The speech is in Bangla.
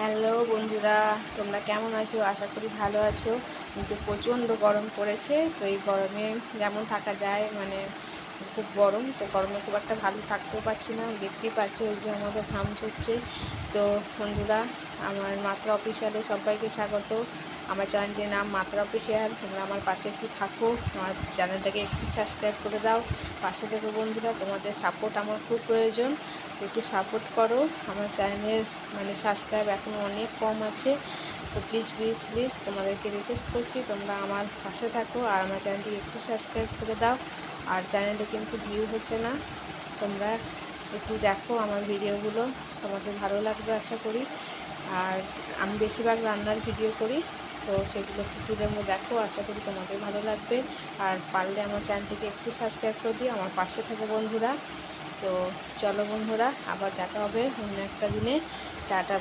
হ্যালো বন্ধুরা, তোমরা কেমন আছো? আশা করি ভালো আছো। কিন্তু প্রচণ্ড গরম পড়েছে। তো এই গরমে যেমন থাকা যায়, খুব গরম, তো গরমে খুব একটা ভালো থাকতেও পারছি না। দেখতেই পাচ্ছ ওই যে আমাদের ঘাম ঝরছে। তো বন্ধুরা, আমার মাত্রা অফিসিয়ালে সবাইকে স্বাগত। আমার চ্যানেলটির নাম মাত্রা অফিসিয়াল। তোমরা আমার পাশে একটু থাকো, আমার চ্যানেলটাকে একটু সাবস্ক্রাইব করে দাও। পাশে থেকো বন্ধুরা, তোমাদের সাপোর্ট আমার খুব প্রয়োজন। তো একটু সাপোর্ট করো। আমার চ্যানেলের সাবস্ক্রাইব এখনও অনেক কম আছে। তো প্লিজ প্লিজ প্লিজ তোমাদেরকে রিকোয়েস্ট করছি, তোমরা আমার পাশে থাকো আর আমার চ্যানেলটি একটু সাবস্ক্রাইব করে দাও। আর চ্যানেলে কিন্তু ভিউ হচ্ছে না, তোমরা একটু দেখো আমার ভিডিওগুলো, তোমাদের ভালো লাগবে আশা করি। আর আমি বেশিরভাগ রান্নার ভিডিও করি, তো সেগুলো কী দেবো দেখো, আশা করি তোমাদের ভালো লাগবে। আর পারলে আমার চ্যানেলটিকে একটু সাবস্ক্রাইব করে দিও, আমার পাশে থাকো বন্ধুরা। তো চলো বন্ধুরা, আবার দেখা হবে অন্য একটা দিনে। টাটা।